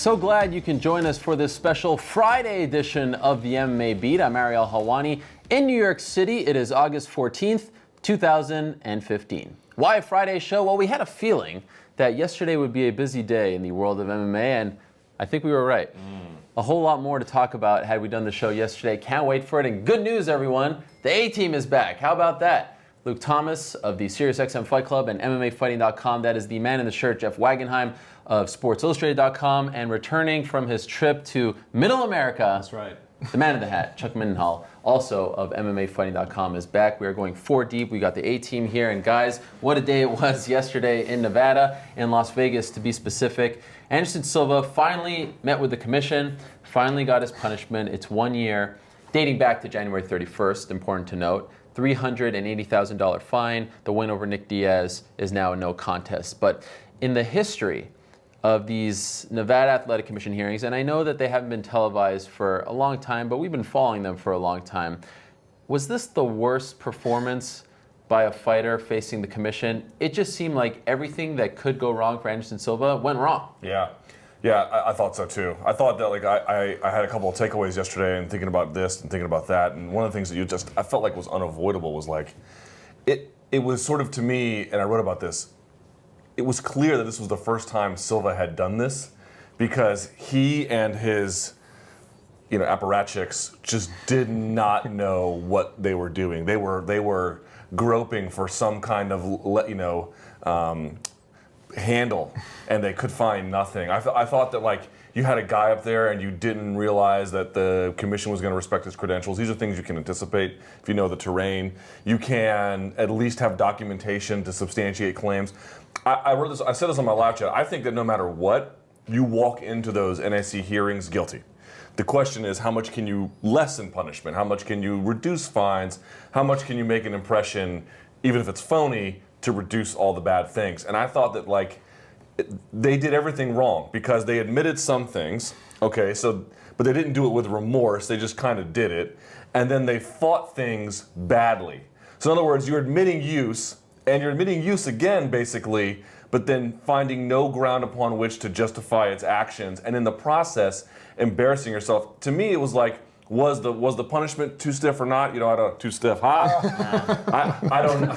So glad you can join us for this special Friday edition of the MMA Beat. I'm Ariel Helwani in New York City. It is August 14th, 2015. Why a Friday show? Well, we had a feeling that yesterday would be a busy day in the world of MMA, and I think we were right. A whole lot more to talk about had we done the show yesterday. Can't wait for it. And good news, everyone. The A-Team is back. How about that? Luke Thomas of the SiriusXM Fight Club and MMAfighting.com. That is the man in the shirt, Jeff Wagenheim of SportsIllustrated.com, and returning from his trip to Middle America. That's right. The man in the hat, Chuck Mindenhall, also of MMAfighting.com, is back. We are going 4 deep. We got the A-Team here. And guys, what a day it was yesterday in Nevada, in Las Vegas to be specific. Anderson Silva finally met with the commission, finally got his punishment. It's 1 year, dating back to January 31st, important to note. $380,000 fine. The win over Nick Diaz is now a no contest. But in the history of these Nevada Athletic Commission hearings, and I know that they haven't been televised for a long time, but we've been following them for a long time. Was this the worst performance by a fighter facing the commission? It just seemed like everything that could go wrong for Anderson Silva went wrong. Yeah, I thought so too. I thought that I had a couple of takeaways yesterday and thinking about this and thinking about that. And one of the things that I felt like was unavoidable was it was sort of, to me, and I wrote about this, it was clear that this was the first time Silva had done this, because he and his apparatchiks just did not know what they were doing. They were groping for some kind of handle, and they could find nothing. I thought that you had a guy up there and you didn't realize that the commission was going to respect his credentials. These are things you can anticipate if you know the terrain. You can at least have documentation to substantiate claims. I wrote this. I said this on my live chat. I think that no matter what, you walk into those NAC hearings guilty. The question is, how much can you lessen punishment? How much can you reduce fines? How much can you make an impression, even if it's phony, to reduce all the bad things? And I thought that they did everything wrong, because they admitted some things, but they didn't do it with remorse. They just kind of did it, and then they fought things badly. So in other words, you're admitting use, and you're admitting use again, basically, but then finding no ground upon which to justify its actions, and in the process, embarrassing yourself. To me, it was was the punishment too stiff or not? I don't too stiff. I don't.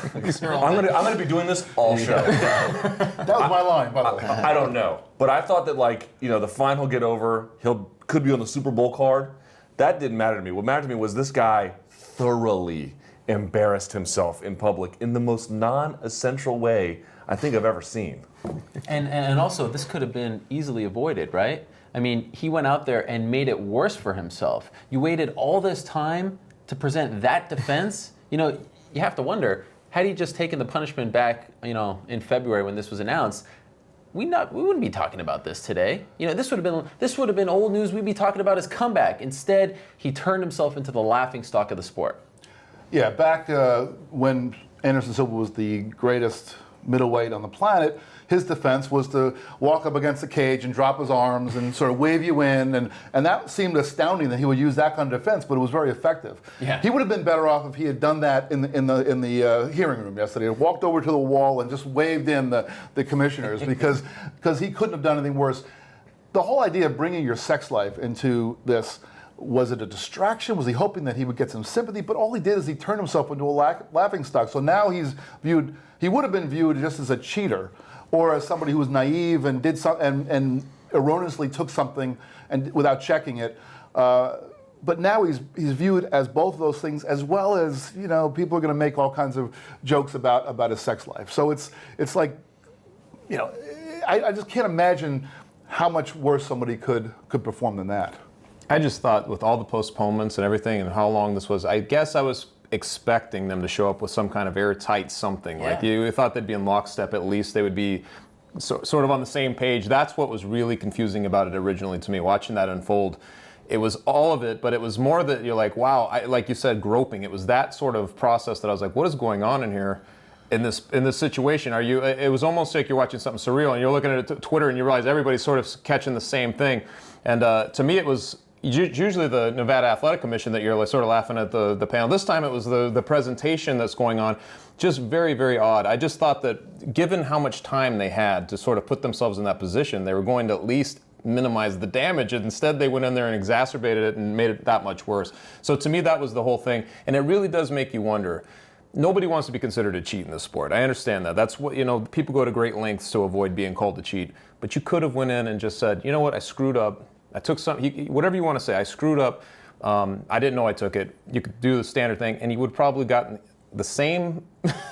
I'm gonna be doing this all show. That was my line, by the way. I don't know, but I thought that the fine he'll get over. Could be on the Super Bowl card. That didn't matter to me. What mattered to me was this guy thoroughly embarrassed himself in public in the most non-essential way I think I've ever seen. And also, this could have been easily avoided, right? I mean, he went out there and made it worse for himself. You waited all this time to present that defense. You have to wonder, had he just taken the punishment back, in February when this was announced, we wouldn't be talking about this today. This would have been old news. We'd be talking about his comeback. Instead, he turned himself into the laughingstock of the sport. Yeah, back when Anderson Silva was the greatest middleweight on the planet, his defense was to walk up against the cage and drop his arms and sort of wave you in, and that seemed astounding that he would use that kind of defense, but it was very effective. Yeah. He would have been better off if he had done that in the hearing room yesterday, walked over to the wall and just waved in the commissioners, because he couldn't have done anything worse. The whole idea of bringing your sex life into this, was it a distraction? Was he hoping that he would get some sympathy? But all he did is he turned himself into a laughingstock. So now he would have been viewed just as a cheater, or as somebody who was naive and did and erroneously took something and without checking it. But now he's viewed as both of those things, as well as people are going to make all kinds of jokes about his sex life. So it's like, I just can't imagine how much worse somebody could perform than that. I just thought, with all the postponements and everything and how long this was, I guess I was expecting them to show up with some kind of airtight something. Yeah. You thought they'd be in lockstep. At least they would be sort of on the same page. That's what was really confusing about it originally to me, watching that unfold. It was all of it, but it was more that you're like, wow, like you said, groping. It was that sort of process that I was like, what is going on in here? In this situation, it was almost like you're watching something surreal, and you're looking at Twitter and you realize everybody's sort of catching the same thing. And to me, it was usually the Nevada Athletic Commission that you're sort of laughing at the panel. This time it was the presentation that's going on. Just very, very odd. I just thought that given how much time they had to sort of put themselves in that position, they were going to at least minimize the damage. And instead, they went in there and exacerbated it and made it that much worse. So to me, that was the whole thing. And it really does make you wonder. Nobody wants to be considered a cheat in this sport. I understand that. That's what, people go to great lengths to avoid being called a cheat. But you could have went in and just said, you know what, I screwed up. I took whatever you want to say, I screwed up. I didn't know I took it. You could do the standard thing, and you would probably gotten the same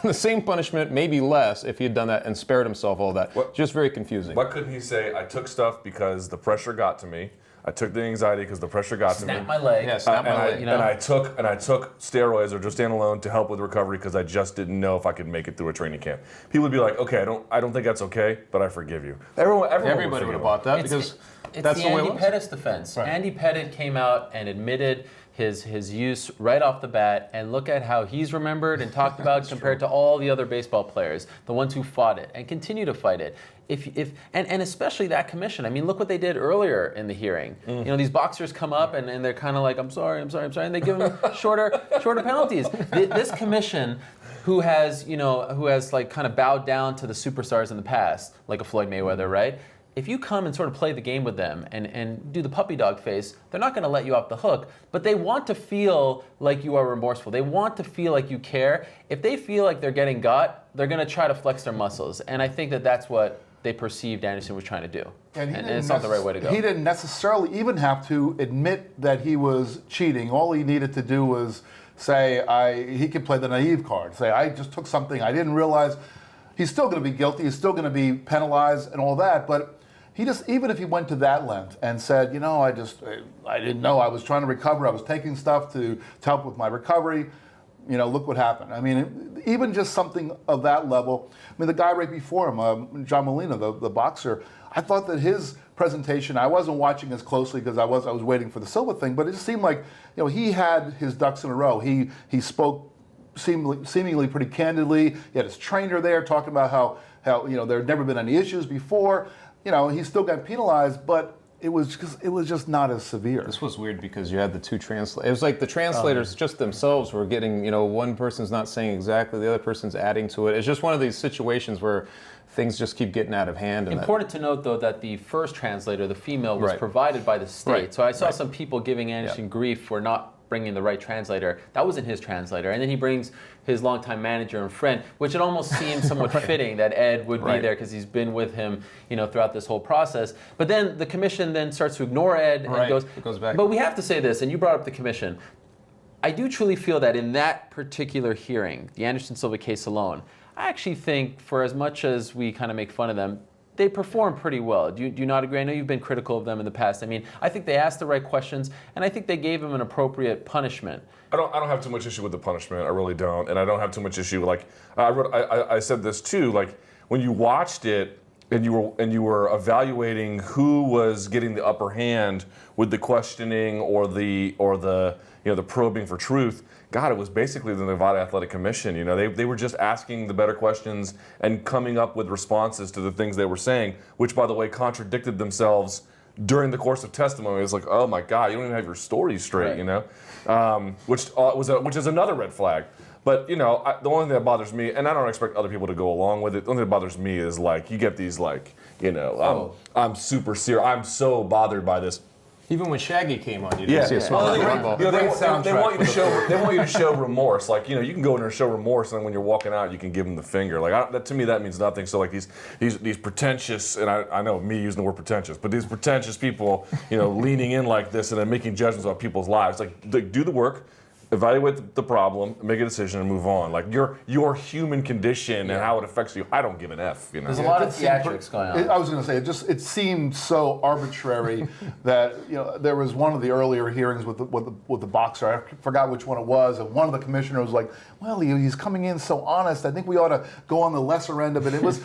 the same punishment, maybe less, if he had done that and spared himself all that. Just very confusing. Why couldn't he say, I took stuff because the pressure got to me. I took the anxiety because the pressure got to me. Snap my leg. Yeah, snap my leg. And I took steroids or just standalone to help with recovery because I just didn't know if I could make it through a training camp. People would be like, okay, I don't think that's okay, but I forgive you. Everybody would have bought that because that's the way it was. Andy Pettis defense. Right. Andy Pettis came out and admitted his use right off the bat, and look at how he's remembered and talked about compared to all the other baseball players, the ones who fought it and continue to fight it. And especially that commission. I mean, look what they did earlier in the hearing. These boxers come up and they're kind of like, I'm sorry, and they give them shorter penalties. This commission, who has like kind of bowed down to the superstars in the past, like a Floyd Mayweather, right? If you come and sort of play the game with them and do the puppy dog face, they're not going to let you off the hook, but they want to feel like you are remorseful. They want to feel like you care. If they feel like they're getting got, they're going to try to flex their muscles. And I think that that's what they perceived Anderson was trying to do. And it's not the right way to go. He didn't necessarily even have to admit that he was cheating. All he needed to do was say, he could play the naive card. Say, I just took something I didn't realize. He's still going to be guilty. He's still going to be penalized and all that. But he just, even if he went to that length and said, I didn't know, I was trying to recover, I was taking stuff to help with my recovery, look what happened. I mean, even just something of that level. I mean, the guy right before him, John Molina, the boxer, I thought that his presentation, I wasn't watching as closely because I was waiting for the Silva thing, but it just seemed like, he had his ducks in a row. He spoke seemingly pretty candidly. He had his trainer there talking about how there had never been any issues before. He still got penalized, but it was just not as severe. This was weird because you had the two translators. It was like the translators just themselves were getting, one person's not saying exactly, the other person's adding to it. It's just one of these situations where things just keep getting out of hand. Important to note, though, that the first translator, the female, was provided by the state. Right. So I saw some people giving Anderson grief for not bringing the right translator. That wasn't his translator. And then he brings his longtime manager and friend, which it almost seems somewhat fitting that Ed would be there because he's been with him, throughout this whole process. But then the commission then starts to ignore Ed and goes back. But we have to say this, and you brought up the commission. I do truly feel that in that particular hearing, the Anderson Silva case alone, I actually think, for as much as we kind of make fun of them, they perform pretty well. Do you not agree? I know you've been critical of them in the past. I mean, I think they asked the right questions, and I think they gave him an appropriate punishment. I don't have too much issue with the punishment. I really don't, and I don't have too much issue. Like I said this too. Like when you watched it and you were evaluating who was getting the upper hand with the questioning or the probing for truth. God, it was basically the Nevada Athletic Commission. They were just asking the better questions and coming up with responses to the things they were saying, which, by the way, contradicted themselves during the course of testimony. It's like, oh my God, you don't even have your story straight, which is another red flag. But the only thing that bothers me, and I don't expect other people to go along with it. The only thing that bothers me is like you get these I'm super serious. I'm so bothered by this. Even when Shaggy came on, you didn't see a small rumble. They want you to show remorse. Like you can go in there and show remorse, and then when you're walking out, you can give them the finger. Like that to me, that means nothing. So like these pretentious, and I know me using the word pretentious, but these pretentious people, leaning in like this and then making judgments about people's lives. Like do the work. Evaluate the problem, make a decision, and move on. Like your human condition and how it affects you, I don't give an F. There's a lot of theatrics going on. I was going to say it seemed so arbitrary that there was one of the earlier hearings with the boxer. I forgot which one it was, and one of the commissioners was like, "Well, he's coming in so honest. I think we ought to go on the lesser end of it." It was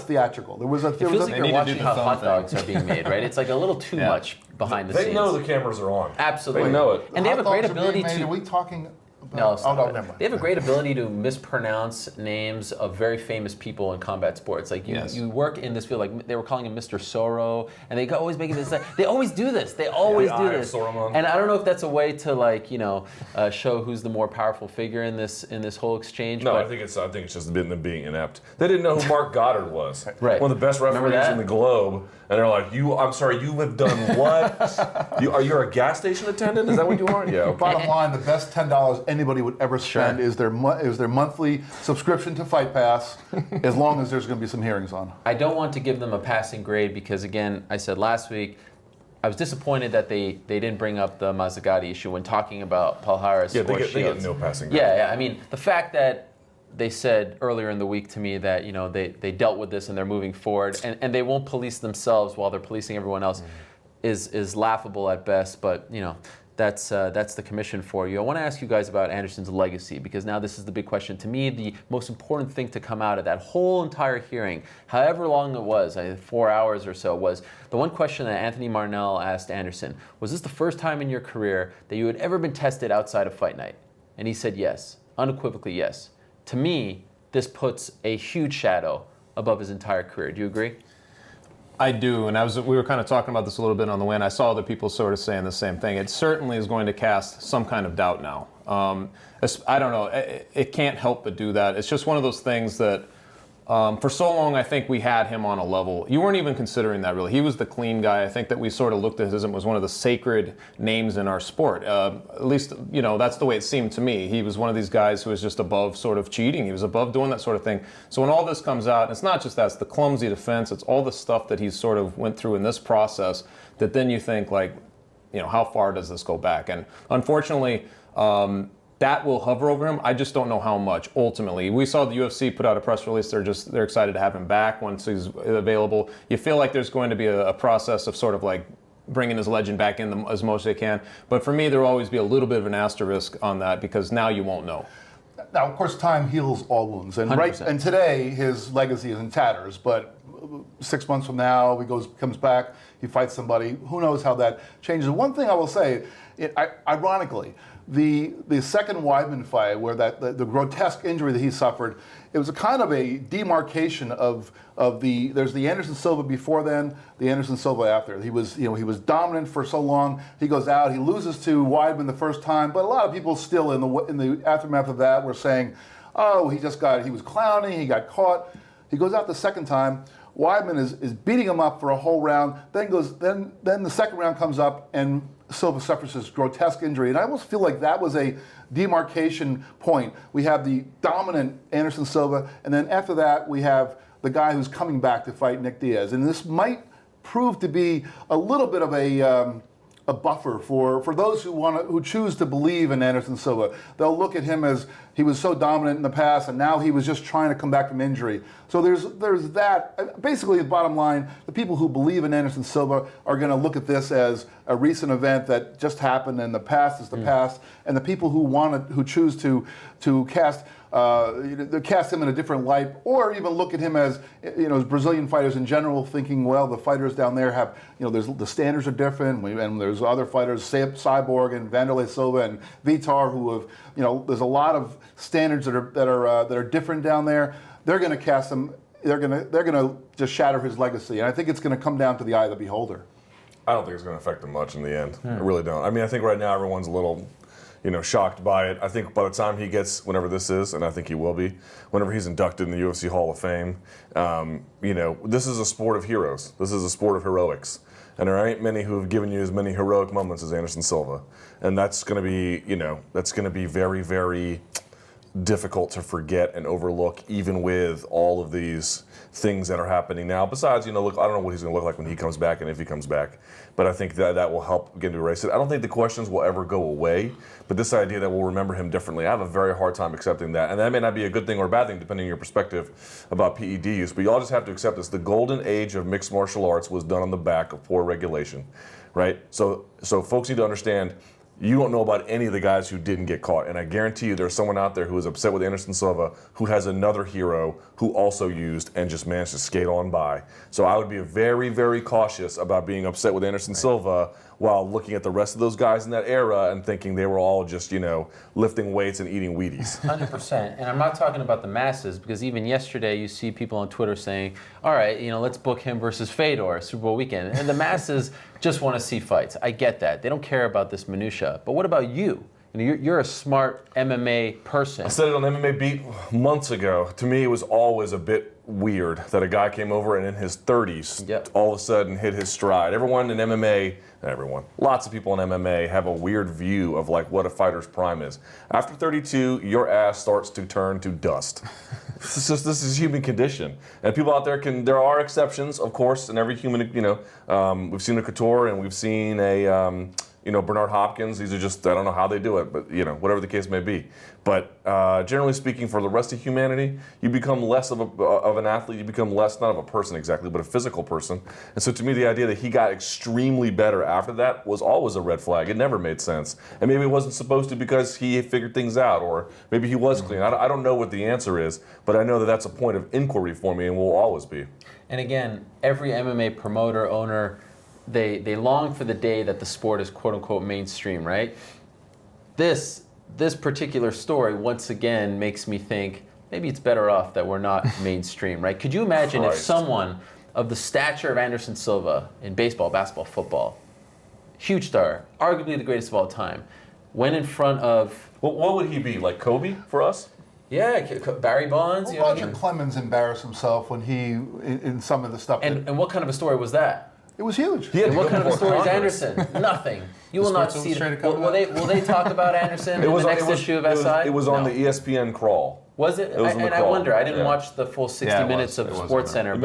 theatrical. It feels like you're watching how hot dogs are being made, right? It's like a little too much behind the scenes. They know the cameras are on. Absolutely. They know it. And they have a great ability to... Are we talking about... No, it's not. never mind. They have a great ability to mispronounce names of very famous people in combat sports. Like you work in this field, like they were calling him Mr. Sorrow, and they always making this. They always do this. They always do this. And I don't know if that's a way to show who's the more powerful figure in this whole exchange. No, I think it's just them being inept. They didn't know who Mark Goddard was. Right. One of the best referees in the globe. And they're like, I'm sorry, you have done what? You're a gas station attendant? Is that what you are? Yeah. Okay. Bottom line, the best $10 anybody would ever spend is their monthly subscription to Fight Pass, as long as there's going to be some hearings on. I don't want to give them a passing grade because, again, I said last week, I was disappointed that they didn't bring up the Mazzagatti issue when talking about Palhares. Yeah, they get no passing grade. Yeah, I mean, the fact that they said earlier in the week to me that they dealt with this and they're moving forward and they won't police themselves while they're policing everyone else is laughable at best. But that's the commission for you. I want to ask you guys about Anderson's legacy because now this is the big question. To me, the most important thing to come out of that whole entire hearing, however long it was, 4 hours or so, was the one question that Anthony Marnell asked Anderson: was this the first time in your career that you had ever been tested outside of fight night? And he said yes, unequivocally yes. To me, this puts a huge shadow above his entire career. Do you agree? I do, and we were kind of talking about this a little bit on the way, and I saw other people sort of saying the same thing. It certainly is going to cast some kind of doubt now. I don't know. It can't help but do that. It's just one of those things that for so long I think we had him on a level. You weren't even considering that really. He was the clean guy. I think that we sort of looked at him as one of the sacred names in our sport. At least, that's the way it seemed to me. He was one of these guys who was just above sort of cheating. He was above doing that sort of thing. So when all this comes out, and it's not just that, it's the clumsy defense, it's all the stuff that he sort of went through in this process that then you think like, how far does this go back? And unfortunately, that will hover over him. I just don't know how much. Ultimately, we saw the UFC put out a press release. They're excited to have him back once he's available. You feel like there's going to be a process of sort of like bringing his legend back in as much as they can. But for me, there will always be a little bit of an asterisk on that because now you won't know. Now, of course, time heals all wounds, and 100%. And today his legacy is in tatters. But 6 months from now, comes back, he fights somebody. Who knows how that changes? One thing I will say, ironically, the second Weidman fight, where the grotesque injury that he suffered, it was a kind of a demarcation of there's the Anderson Silva before then, the Anderson Silva after. He was dominant for so long. He goes out, he loses to Weidman the first time, but a lot of people still in the aftermath of that were saying, oh, he was clowning, he got caught. He goes out the second time. Weidman is beating him up for a whole round. Then the second round comes up and Silva suffers this grotesque injury. And I almost feel like that was a demarcation point. We have the dominant Anderson Silva, and then after that we have the guy who's coming back to fight Nick Diaz. And this might prove to be a little bit of a buffer for those who choose to believe in Anderson Silva. They'll look at him as he was so dominant in the past, and now he was just trying to come back from injury. So there's that. Basically, the bottom line: the people who believe in Anderson Silva are going to look at this as a recent event that just happened, and the past is the past. And the people who choose to cast him in a different light, or even look at him as Brazilian fighters in general, thinking, well, the fighters down there have the standards are different, and there's other fighters, Cyborg and Vanderlei Silva and Vitar, who have there's a lot of standards that are different down there. They're going to cast him. They're going to just shatter his legacy, and I think it's going to come down to the eye of the beholder. I don't think it's going to affect him much in the end. I really don't. I mean, I think right now everyone's a little shocked by it. I think by the time he gets, whenever this is, and I think he will be, whenever he's inducted in the UFC Hall of Fame, this is a sport of heroes. This is a sport of heroics. And there ain't many who have given you as many heroic moments as Anderson Silva. And that's going to be very, very difficult to forget and overlook, even with all of these things that are happening now. Besides, look, I don't know what he's going to look like when he comes back and if he comes back, but I think that will help begin to erase it. I don't think the questions will ever go away, but this idea that we'll remember him differently, I have a very hard time accepting that. And that may not be a good thing or a bad thing, depending on your perspective about PED use, but you all just have to accept this. The golden age of mixed martial arts was done on the back of poor regulation, right? So folks need to understand, you don't know about any of the guys who didn't get caught. And I guarantee you there's someone out there who is upset with Anderson Silva who has another hero who also used and just managed to skate on by. So I would be very, very cautious about being upset with Anderson Silva while looking at the rest of those guys in that era and thinking they were all just, lifting weights and eating Wheaties. 100%. And I'm not talking about the masses, because even yesterday you see people on Twitter saying, all right, let's book him versus Fedor Super Bowl weekend. And the masses just want to see fights. I get that. They don't care about this minutia. But what about you? You're a smart MMA person. I said it on MMA Beat months ago. To me, it was always a bit weird that a guy came over and in his 30s Yep. all of a sudden hit his stride. Everyone in MMA, not everyone, lots of people in MMA have a weird view of like what a fighter's prime is. After 32, your ass starts to turn to dust. This is human condition, and people out there there are exceptions, of course, in every human. We've seen a Couture and we've seen a. Bernard Hopkins. These are just, I don't know how they do it, but whatever the case may be. But generally speaking, for the rest of humanity, you become less of an athlete. You become less, not of a person exactly, but a physical person. And so to me, the idea that he got extremely better after that was always a red flag. It never made sense. And maybe it wasn't supposed to because he figured things out, or maybe he was clean. I don't know what the answer is, but I know that that's a point of inquiry for me and will always be. And again, every MMA promoter, owner, they long for the day that the sport is quote unquote mainstream, right? This particular story once again makes me think maybe it's better off that we're not mainstream, right? Could you imagine if someone of the stature of Anderson Silva in baseball, basketball, football, huge star, arguably the greatest of all time, went in front of... Well, what would he be, like Kobe for us? Yeah, Barry Bonds. Well, Roger Clemens embarrassed himself when he, in some of the stuff. And what kind of a story was that? It was huge. And what kind of a story is Anderson? Nothing. You will not see it. Will they talk about Anderson in the next issue of SI? It was on the ESPN crawl. Was it? I wonder. I didn't watch the full 60 minutes of SportsCenter.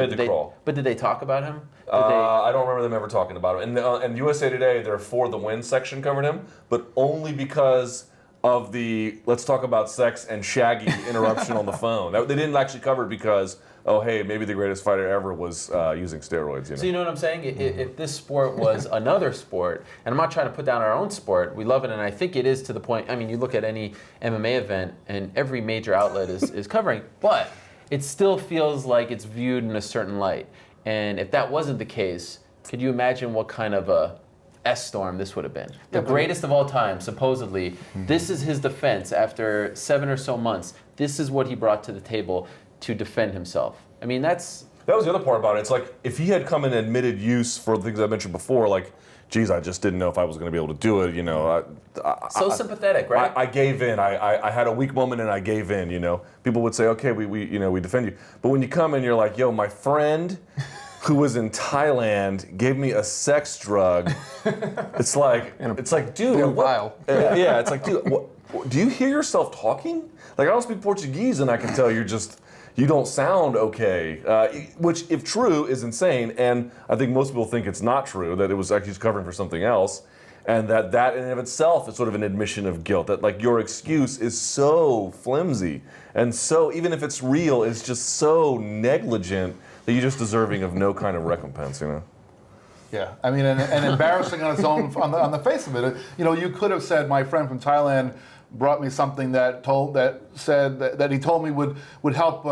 But did they talk about him? I don't remember them ever talking about him. And USA Today, their For the Win section covered him, but only because of the let's talk about sex and Shaggy interruption on the phone. They didn't actually cover it because, oh, hey, maybe the greatest fighter ever was using steroids. So you know what I'm saying? If this sport was another sport, and I'm not trying to put down our own sport, we love it, and I think it is to the point, I mean, you look at any MMA event, and every major outlet is covering, but it still feels like it's viewed in a certain light. And if that wasn't the case, could you imagine what kind of a S-storm this would have been? The greatest of all time, supposedly. This is his defense after 7 or so months. This is what he brought to the table to defend himself. I mean, that was the other part about it. It's like, if he had come and admitted use for the things I mentioned before, like, geez, I just didn't know if I was going to be able to do it, so sympathetic, right? I gave in. I had a weak moment and I gave in, People would say, okay, we defend you. But when you come and you're like, yo, my friend who was in Thailand gave me a sex drug, it's like, dude, yeah, it's like, dude, do you hear yourself talking? Like, I don't speak Portuguese and I can tell you don't sound okay, which, if true, is insane. And I think most people think it's not true, that it was actually covering for something else. And that in and of itself is sort of an admission of guilt, that like your excuse is so flimsy. And so, even if it's real, it's just so negligent that you're just deserving of no kind of recompense, Yeah, I mean, and embarrassing on its own, on the face of it. You could have said, my friend from Thailand brought me something that he told me would help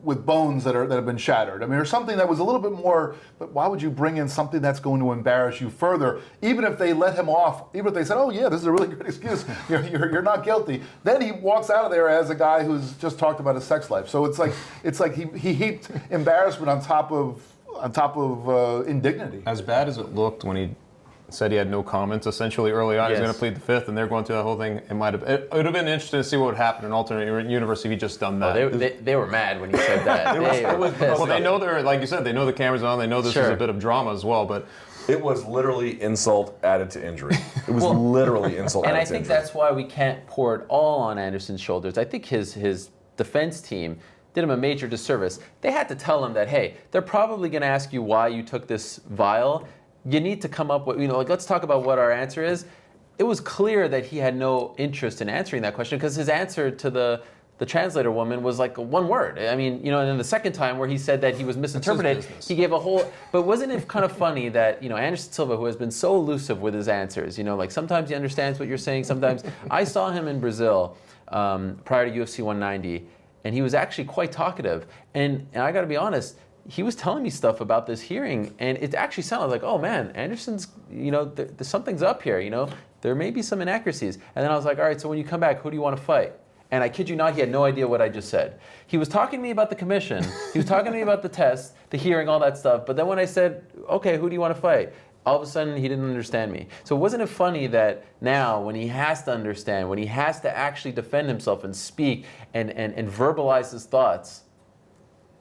with bones that have been shattered. I mean, or something that was a little bit more. But why would you bring in something that's going to embarrass you further? Even if they let him off, even if they said, "Oh yeah, this is a really good excuse. You're not guilty," then he walks out of there as a guy who's just talked about his sex life. So it's like he heaped embarrassment on top of indignity. As bad as it looked when he said he had no comments essentially early on, he's going to plead the fifth, and they're going through that whole thing. It would have been interesting to see what would happen in an alternate universe if he just done that. They were mad when he said that. Well, they know like you said, they know the camera's on, they know this is a bit of drama as well, but it was literally insult added to injury. It was literally insult added to injury. And I think that's why we can't pour it all on Anderson's shoulders. I think his defense team did him a major disservice. They had to tell him that, hey, they're probably going to ask you why you took this vial. You need to come up with, let's talk about what our answer is. It was clear that he had no interest in answering that question because his answer to the translator woman was like one word. I mean, and then the second time where he said that he was misinterpreted, he gave a whole, but wasn't it kind of funny that, Anderson Silva, who has been so elusive with his answers, like sometimes he understands what you're saying, sometimes. I saw him in Brazil prior to UFC 190, and he was actually quite talkative. And I got to be honest, he was telling me stuff about this hearing, and it actually sounded like, oh man, Anderson's, something's up here, there may be some inaccuracies. And then I was like, all right, so when you come back, who do you want to fight? And I kid you not, he had no idea what I just said. He was talking to me about the commission, he was talking to me about the test, the hearing, all that stuff, but then when I said, okay, who do you want to fight? All of a sudden, he didn't understand me. So wasn't it funny that now, when he has to understand, when he has to actually defend himself and speak and verbalize his thoughts,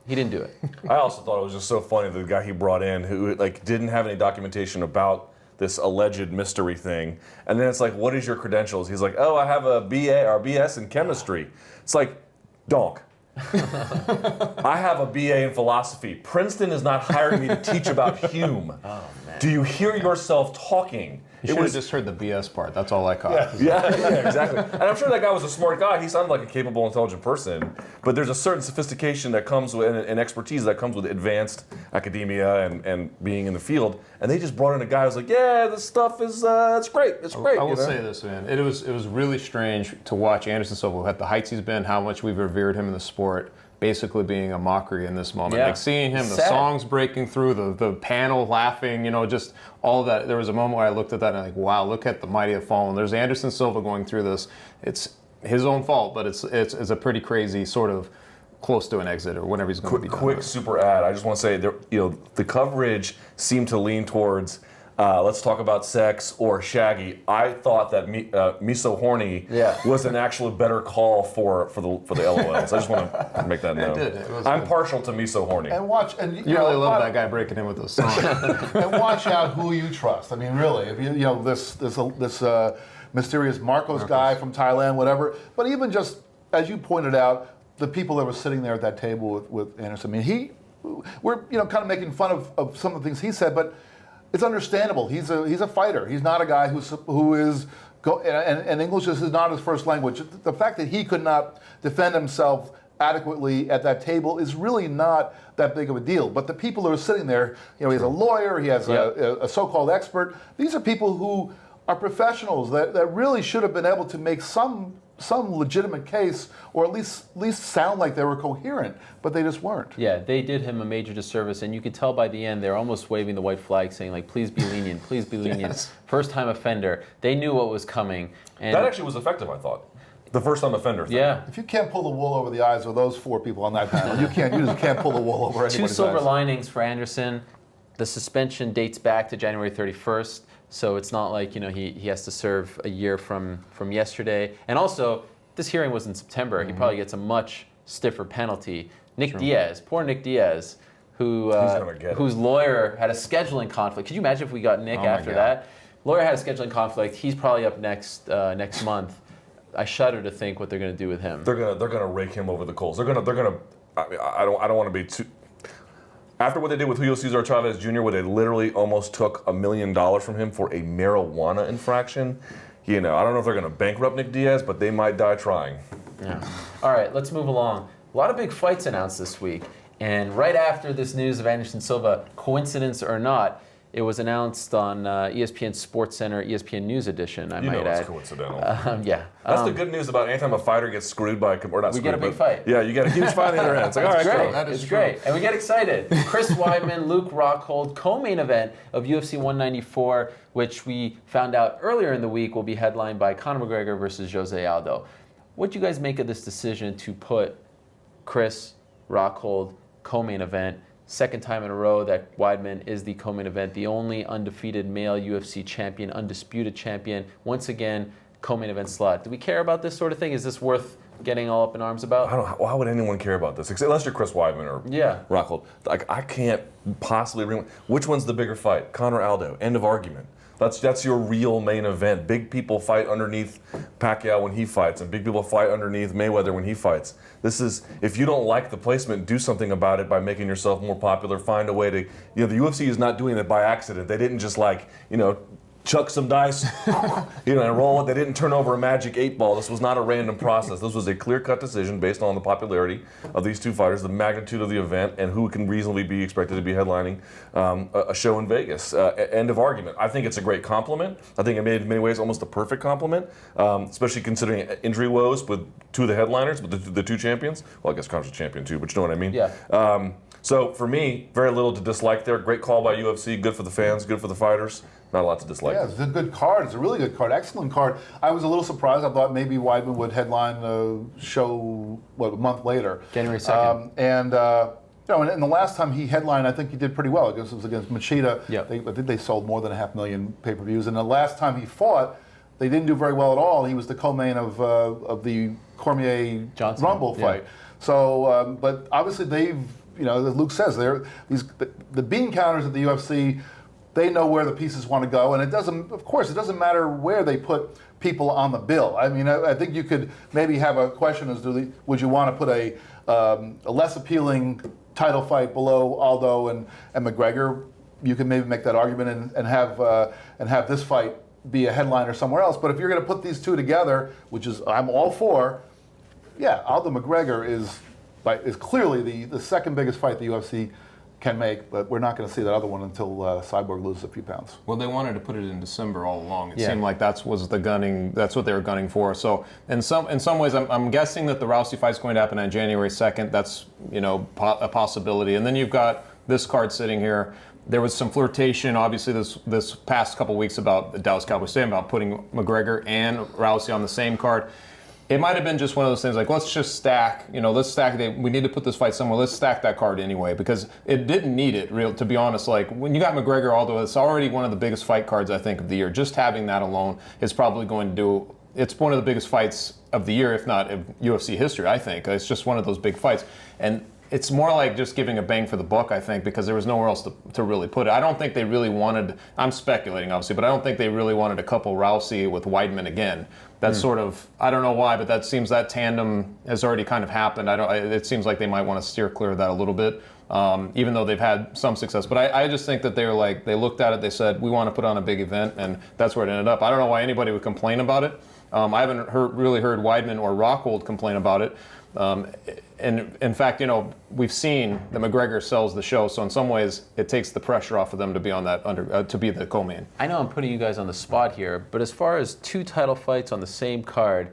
He didn't do it. I also thought it was just so funny, the guy he brought in who like didn't have any documentation about this alleged mystery thing. And then it's like, what is your credentials? He's like, oh, I have a BA or BS in chemistry. It's like, donk. I have a BA in philosophy. Princeton has not hired me to teach about Hume. Oh, man. Do you hear yourself talking? You should have just heard the BS part. That's all I caught. Yeah, exactly. And I'm sure that guy was a smart guy. He sounded like a capable, intelligent person. But there's a certain sophistication that comes with, and expertise that comes with advanced academia and being in the field. And they just brought in a guy who's like, yeah, this stuff is it's great. It's great. I will say this, man. It was really strange to watch Anderson Silva at the heights he's been, how much we've revered him in the sport, basically being a mockery in this moment. Yeah. Like seeing him, the Sad. songs breaking through, the panel laughing, just all of that. There was a moment where I looked at that and I'm like, wow, look at the mighty have fallen. There's Anderson Silva going through this. It's his own fault, but it's a pretty crazy sort of close to an exit or whenever he's going to be done. Quick super ad. I just want to say, the coverage seemed to lean towards let's talk about sex or Shaggy. I thought that Me So Horny was an actually better call for the LOLs. I just want to make that known. I'm partial to Me So Horny. And watch, and You really love that guy breaking in with those songs. and watch out who you trust. I mean, really, if this mysterious Marcos guy from Thailand, whatever. But even just as you pointed out, the people that were sitting there at that table with Anderson. I mean, we're kind of making fun of some of the things he said, but it's understandable. He's a fighter. He's not a guy who is and English is not his first language. The fact that he could not defend himself adequately at that table is really not that big of a deal. But the people who are sitting there, he's a lawyer, he has a so-called expert. These are people who are professionals that really should have been able to make some legitimate case, or at least sound like they were coherent, but they just weren't. Yeah, they did him a major disservice, and you could tell by the end they're almost waving the white flag, saying like, "Please be lenient, please be lenient." Yes. First-time offender. They knew what was coming, and That actually was effective, I thought. The first-time offender thing. yeah. If you can't pull the wool over the eyes of those four people on that panel, you just can't pull the wool over anybody's Two silver eyes. linings for Anderson. The suspension dates back to January 31st, so it's not like he has to serve a year from yesterday. And also, this hearing was in September. He probably gets a much stiffer penalty. Nick Diaz, poor Nick Diaz, whose lawyer had a scheduling conflict. Could you imagine if we got Nick after that? Lawyer had a scheduling conflict. He's probably up next month. I shudder to think what they're going to do with him. They're gonna rake him over the coals. They're gonna. I don't want to be too. After what they did with Julio Cesar Chavez Jr., where they literally almost took $1 million from him for a marijuana infraction. I don't know if they're going to bankrupt Nick Diaz, but they might die trying. Yeah. All right, let's move along. A lot of big fights announced this week. And right after this news of Anderson Silva, coincidence or not, it was announced on ESPN SportsCenter, ESPN News Edition, I might add. It's coincidental. Yeah. That's the good news about anytime a fighter gets screwed by, or not We screwed, get a big but- fight. Yeah, you get a huge fight on the other end. It's like, all right, Great. cool. That is It's true. great. And we get excited. Chris Weidman, Luke Rockhold, co-main event of UFC 194, which we found out earlier in the week will be headlined by Conor McGregor versus Jose Aldo. What do you guys make of this decision to put Chris Rockhold co-main event? Second time in a row that Weidman is the co-main event, the only undefeated male UFC champion, undisputed champion. Once again, co-main event slot. Do we care about this sort of thing? Is this worth getting all up in arms about? Why would anyone care about this? Unless you're Chris Weidman or Rockhold. Like, I can't possibly agree. Which one's the bigger fight? Conor Aldo. End of argument. That's your real main event. Big people fight underneath Pacquiao when he fights, and big people fight underneath Mayweather when he fights. This is, if you don't like the placement, do something about it by making yourself more popular. Find a way to, the UFC is not doing it by accident. They didn't just chuck some dice, and roll it. They didn't turn over a magic 8-ball. This was not a random process. This was a clear-cut decision based on the popularity of these two fighters, the magnitude of the event, and who can reasonably be expected to be headlining a show in Vegas. End of argument. I think it's a great compliment. I think it made in many ways almost a perfect compliment, especially considering injury woes with two of the headliners, with the two champions. Well, I guess Conor's a champion too, but you know what I mean? Yeah. So for me, very little to dislike there. Great call by UFC. Good for the fans. Good for the fighters. Not a lot to dislike. Yeah, it's a good card. It's a really good card. Excellent card. I was a little surprised. I thought maybe Weidman would headline the show, a month later. January 2nd. And the last time he headlined, I think he did pretty well. I guess it was against Machida. Yeah. I think they sold more than 500,000 pay-per-views. And the last time he fought, they didn't do very well at all. He was the co-main of the Cormier Johnson. Rumble fight. So, but obviously as Luke says, the bean counters at the UFC. They know where the pieces want to go, and it doesn't matter where they put people on the bill. I mean, I think you could maybe have a question as to would you want to put a less appealing title fight below Aldo and McGregor? You can maybe make that argument and have this fight be a headliner somewhere else. But if you're going to put these two together, which is I'm all for, yeah, Aldo McGregor is clearly the second biggest fight the UFC can make, but we're not going to see that other one until Cyborg loses a few pounds. Well, they wanted to put it in December all along. It Yeah. seemed like that's what they were gunning for. So in some ways, I'm guessing that the Rousey fight's going to happen on January 2nd. That's a possibility. And then you've got this card sitting here. There was some flirtation, obviously, this past couple weeks about the Dallas Cowboys saying about putting McGregor and Rousey on the same card. It might have been just one of those things like, let's just stack, we need to put this fight somewhere, let's stack that card anyway, because it didn't need it, to be honest. Like, when you got McGregor, although it's already one of the biggest fight cards, I think, of the year, just having that alone is probably going to it's one of the biggest fights of the year, if not of UFC history, I think. It's just one of those big fights. And it's more like just giving a bang for the buck, I think, because there was nowhere else to really put it. I don't think they really wanted, I'm speculating obviously, but I don't think they really wanted to couple Rousey with Weidman again. That's sort of, I don't know why, but that seems that tandem has already kind of happened. It seems like they might want to steer clear of that a little bit, even though they've had some success. But I just think that they looked at it, they said, we want to put on a big event, and that's where it ended up. I don't know why anybody would complain about it. I haven't really heard Weidman or Rockhold complain about it. And in fact, we've seen that McGregor sells the show, so in some ways it takes the pressure off of them to be on that to be the co-main. I know I'm putting you guys on the spot here, but as far as two title fights on the same card,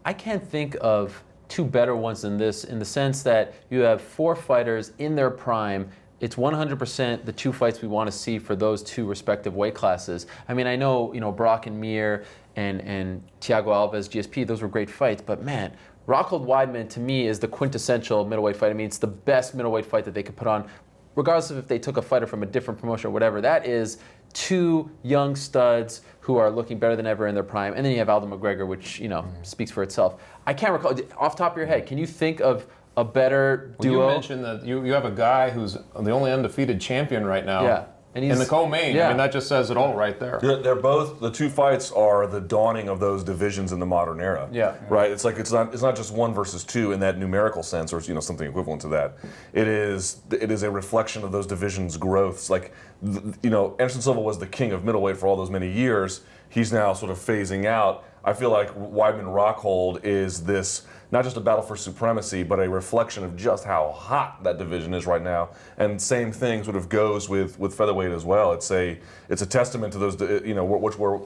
I can't think of two better ones than this, in the sense that you have four fighters in their prime. It's 100% the two fights we want to see for those two respective weight classes. I mean, I know, Brock and Mir and Thiago Alves, GSP, those were great fights, but man, Rockhold Weidman, to me, is the quintessential middleweight fight. I mean, it's the best middleweight fight that they could put on, regardless of if they took a fighter from a different promotion or whatever. That is two young studs who are looking better than ever in their prime. And then you have Aldo McGregor, which, speaks for itself. I can't recall, off the top of your head, can you think of a better duo? You mentioned that you have a guy who's the only undefeated champion right now. Yeah. And he's in the co-main. Yeah. I mean, that just says it all right there. They're both, the two fights are the dawning of those divisions in the modern era. Yeah. Right? It's like it's not just one versus two in that numerical sense, or something equivalent to that. It is a reflection of those divisions' growths. Like, Anderson Silva was the king of middleweight for all those many years. He's now sort of phasing out. I feel like Weidman Rockhold is this, not just a battle for supremacy, but a reflection of just how hot that division is right now. And same thing sort of goes with featherweight as well. It's a testament to those, which were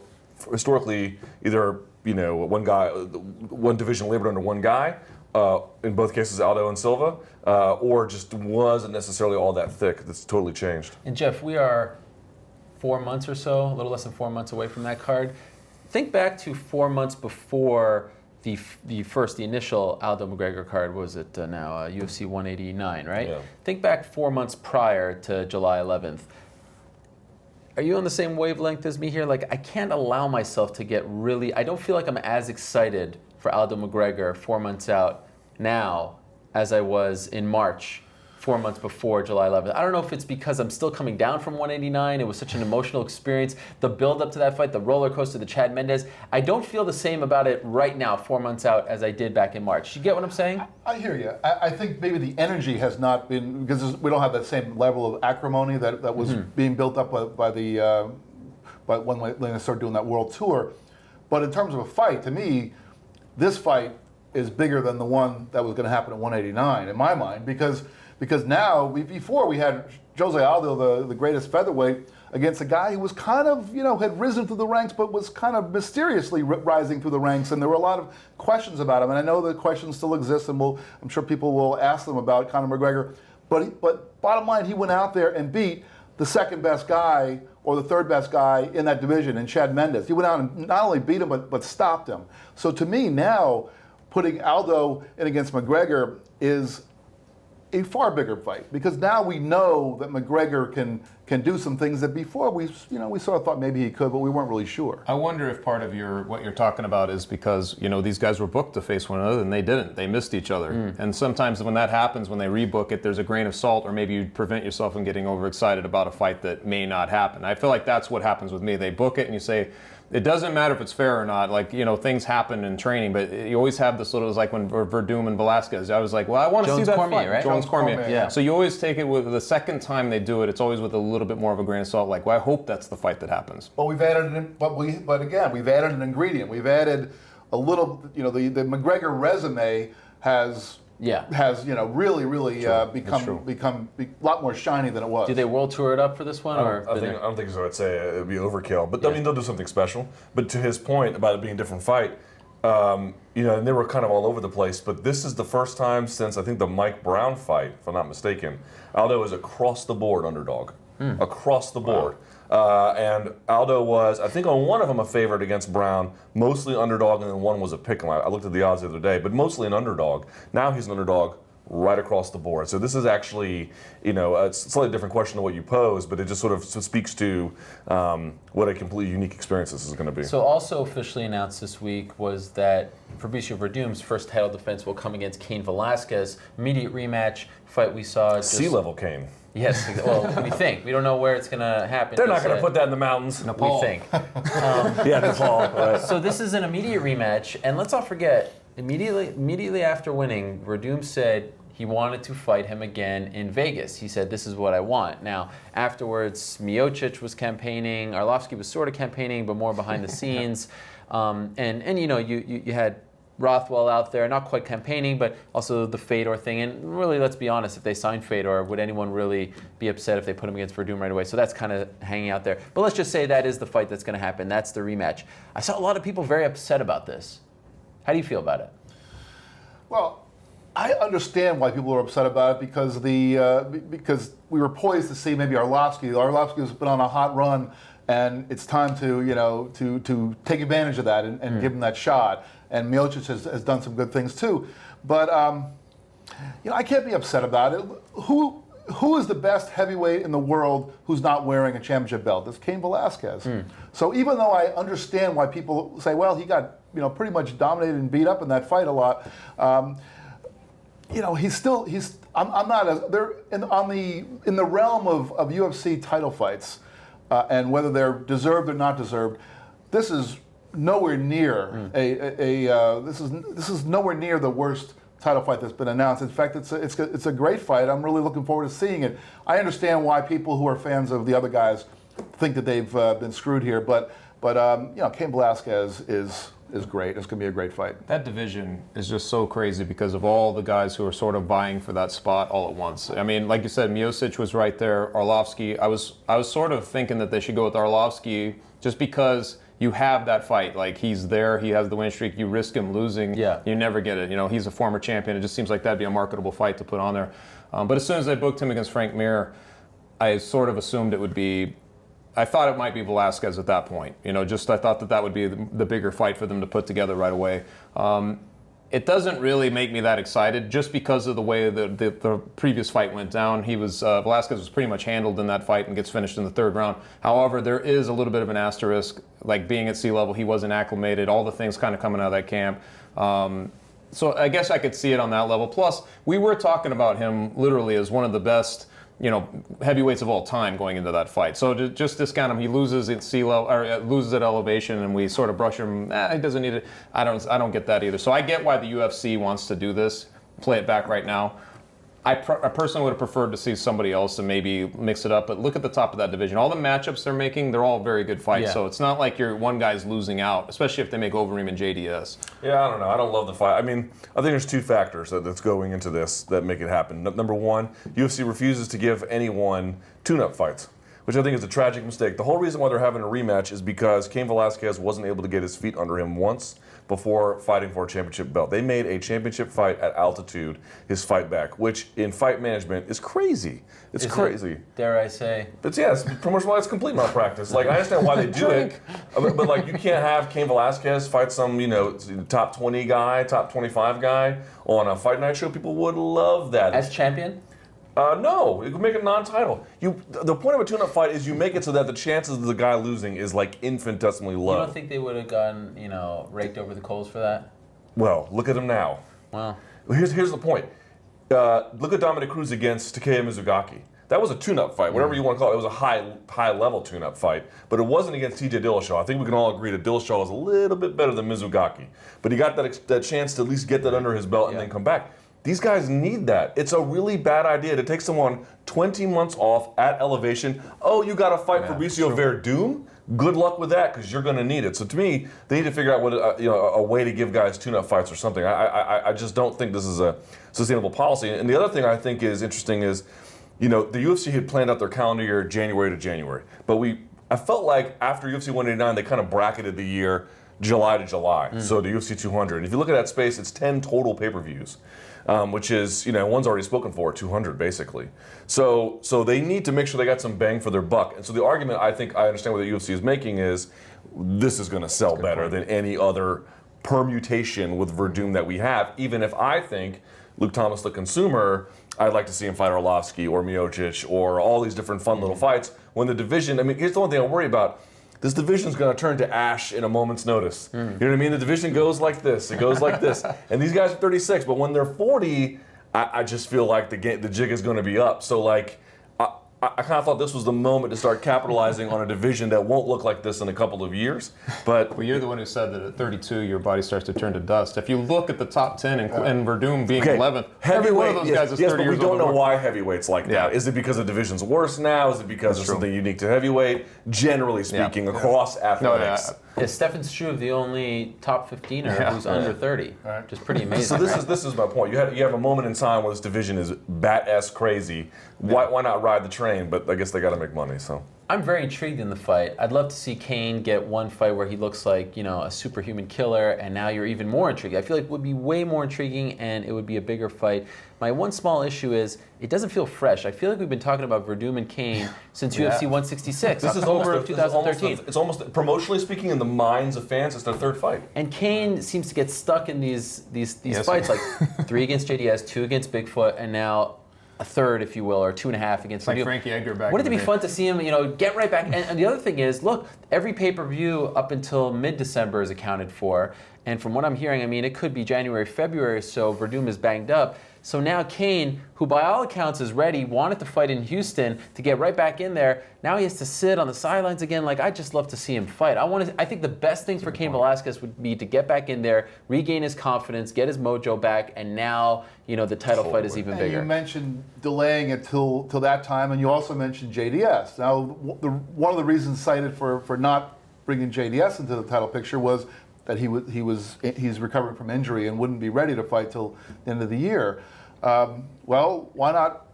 historically either, one division labored under one guy, in both cases Aldo and Silva, or just wasn't necessarily all that thick. That's totally changed. And Jeff, we are 4 months or so, a little less than 4 months away from that card. Think back to 4 months before the initial Aldo McGregor card. Was it now UFC 189, right? Yeah. Think back 4 months prior to July 11th. Are you on the same wavelength as me here? Like, I can't allow myself to get I don't feel like I'm as excited for Aldo McGregor 4 months out now as I was in March, 4 months before July 11th. I don't know if it's because I'm still coming down from 189. It was such an emotional experience. The build up to that fight, the roller coaster, the Chad Mendes. I don't feel the same about it right now, 4 months out, as I did back in March. You get what I'm saying? I hear you. I think maybe the energy has not been, because we don't have that same level of acrimony that was being built up by when they started doing that world tour. But in terms of a fight, to me, this fight is bigger than the one that was going to happen at 189 in my mind, because now, before we had Jose Aldo, the greatest featherweight, against a guy who was kind of, had risen through the ranks, but was kind of mysteriously rising through the ranks, and there were a lot of questions about him. And I know the questions still exist, and I'm sure people will ask them about Conor McGregor. But bottom line, he went out there and beat the second best guy or the third best guy in that division, in Chad Mendes. He went out and not only beat him, but stopped him. So to me now, putting Aldo in against McGregor is a far bigger fight, because now we know that McGregor can do some things that before we sort of thought maybe he could, but we weren't really sure. I wonder if part of what you're talking about is because these guys were booked to face one another and they didn't. They missed each other, and sometimes when that happens, when they rebook it, there's a grain of salt, or maybe you prevent yourself from getting overexcited about a fight that may not happen. I feel like that's what happens with me. They book it and you say, it doesn't matter if it's fair or not. Like, things happen in training, but you always have this little, it was like when Verdum and Velasquez, I was like, well, I want to see that Cormier, fight. right? Jones Cormier. Yeah. So you always take it with the second time they do it, it's always with a little bit more of a grain of salt. Like, well, I hope that's the fight that happens. But we've added, but again, we've added an ingredient. We've added a little, the McGregor resume has really become a lot more shiny than it was. Do they world tour it up for this one? I don't think so. I'd say it would be overkill. But I mean, they'll do something special. But to his point about it being a different fight, and they were kind of all over the place. But this is the first time since I think the Mike Brown fight, if I'm not mistaken, Aldo is across the board underdog, across the board. And Aldo was, I think, on one of them a favorite against Brown, mostly underdog, and then one was a pick 'em. I looked at the odds the other day, but mostly an underdog. Now he's an underdog right across the board. So this is actually, a slightly different question than what you posed, but it just sort of speaks to what a completely unique experience this is going to be. So also officially announced this week was that Fabricio Verdum's first title defense will come against Cain Velasquez. Immediate rematch fight we saw. Sea-level Kane. Yes, well, we think. We don't know where it's going to happen. They're not going to put that in the mountains. We think. Yeah, Nepal. Right. So this is an immediate rematch, and let's not forget, immediately after winning, Verdum said he wanted to fight him again in Vegas. He said, this is what I want. Now, afterwards, Miocic was campaigning, Arlovski was sort of campaigning, but more behind the scenes. You had Rothwell out there, not quite campaigning, but also the Fedor thing. And really, let's be honest, if they signed Fedor, would anyone really be upset if they put him against Verdum right away? So that's kind of hanging out there. But let's just say that is the fight that's going to happen. That's the rematch. I saw a lot of people very upset about this. How do you feel about it? Well, I understand why people are upset about it, because because we were poised to see maybe Arlovski. Arlovski has been on a hot run, and it's time to take advantage of that and give him that shot. And Miocic has done some good things too, but I can't be upset about it. Who is the best heavyweight in the world who's not wearing a championship belt? It's Cain Velasquez. So even though I understand why people say, well, he got pretty much dominated and beat up in that fight a lot. I'm not as they're in the realm of UFC title fights, and whether they're deserved or not deserved. This is nowhere near this is nowhere near the worst title fight that's been announced. In fact, it's a great fight. I'm really looking forward to seeing it. I understand why people who are fans of the other guys think that they've been screwed here, but Cain Velasquez is great. It's going to be a great fight. That division is just so crazy because of all the guys who are sort of vying for that spot all at once. I mean, like you said, Miocic was right there. Arlovski, I was sort of thinking that they should go with Arlovski just because you have that fight. Like, he's there, he has the win streak, you risk him losing, you never get it. He's a former champion. It just seems like that'd be a marketable fight to put on there. But as soon as they booked him against Frank Mir, I sort of assumed it would be, I thought it might be Velasquez at that point. I thought that would be the bigger fight for them to put together right away. It doesn't really make me that excited just because of the way the previous fight went down. Velasquez was pretty much handled in that fight and gets finished in the third round. However, there is a little bit of an asterisk, like being at sea level, he wasn't acclimated, all the things kind of coming out of that camp. So I guess I could see it on that level. Plus, we were talking about him literally as one of the best heavyweights of all time going into that fight. So to just discount him, he loses at sea level, or loses at elevation, and we sort of brush him. He doesn't need it. I don't get that either. So I get why the UFC wants to do this, play it back right now. I personally would have preferred to see somebody else and maybe mix it up. But look at the top of that division. All the matchups they're making, they're all very good fights. Yeah. So it's not like one guy's losing out, especially if they make Overeem and JDS. Yeah, I don't know. I don't love the fight. I mean, I think there's two factors that's going into this that make it happen. Number one, UFC refuses to give anyone tune-up fights, which I think is a tragic mistake. The whole reason why they're having a rematch is because Cain Velasquez wasn't able to get his feet under him once before fighting for a championship belt. They made a championship fight at altitude his fight back, which in fight management is crazy. It's crazy. Dare I say? But yeah, it's promotional. It's complete malpractice. Like I understand why they do it, but like you can't have Cain Velasquez fight some top 20 guy, top 25 guy on a fight night show. People would love that. As champion? No, you can make it non-title. The point of a tune-up fight is you make it so that the chances of the guy losing is like infinitesimally low. You don't think they would have gotten raked over the coals for that? Well, look at him now. Wow. Here's the point. Look at Dominic Cruz against Takeya Mizugaki. That was a tune-up fight, whatever you want to call it. It was a high-level tune-up fight, but it wasn't against TJ Dillashaw. I think we can all agree that Dillashaw was a little bit better than Mizugaki, but he got that chance to at least get that under his belt and then come back. These guys need that. It's a really bad idea to take someone 20 months off at elevation. Oh, you got to fight Fabricio Verdum? Good luck with that, because you're going to need it. So to me, they need to figure out what a way to give guys tune-up fights or something. I just don't think this is a sustainable policy. And the other thing I think is interesting is, the UFC had planned out their calendar year January to January, but I felt like after UFC 189, they kind of bracketed the year July to July. So the UFC 200. And if you look at that space, it's 10 total pay-per-views. Which is, one's already spoken for, 200 basically. So they need to make sure they got some bang for their buck. And so the argument I understand what the UFC is making is this is going to sell better than any other permutation with Verdum that we have, even if I think Luke Thomas, the consumer, I'd like to see him fight Arlovski or Miocic or all these different fun little fights. When the division, here's the one thing I worry about. This division's going to turn to ash in a moment's notice. You know what I mean? The division goes like this. It goes like this. And these guys are 36, but when they're 40, I just feel like the jig is going to be up. So, I kind of thought this was the moment to start capitalizing on a division that won't look like this in a couple of years. But well, you're the one who said that at 32 your body starts to turn to dust. If you look at the top 10 and Verdum being 11th, every one of those guys is 30 years old. Yes, but we don't know why heavyweight's like that. Is it because the division's worse now? Is it because there's something unique to heavyweight? Generally speaking, across athletics. Is Stefan Struve the only top 15er who's under 30? Which is pretty amazing. So this is my point. You have a moment in time where this division is bat-ass crazy. Why not ride the train? But I guess they got to make money. So I'm very intrigued in the fight. I'd love to see Kane get one fight where he looks like a superhuman killer, and now you're even more intrigued. I feel like it would be way more intriguing, and it would be a bigger fight. My one small issue is it doesn't feel fresh. I feel like we've been talking about Verdum and Kane since UFC 166. This is October of 2013. It's almost promotionally speaking, in the minds of fans, it's their third fight. And Kane seems to get stuck in these fights, like 3 against JDS, 2 against Bigfoot, and now a third, if you will, or 2.5 against like Frankie Edgar back. Wouldn't it be fun to see him, get right back? And the other thing is, look, every pay-per-view up until mid-December is accounted for. And from what I'm hearing, it could be January, February, so Verdum is banged up. So now Kane, who by all accounts is ready, wanted to fight in Houston to get right back in there. Now he has to sit on the sidelines again. I'd just love to see him fight. I think the best thing for Cain Velasquez would be to get back in there, regain his confidence, get his mojo back, and now, the title fight is even bigger. You mentioned delaying it till that time, and you also mentioned JDS. Now, one of the reasons cited for not bringing JDS into the title picture was that he's recovering from injury and wouldn't be ready to fight till the end of the year. Well, why not?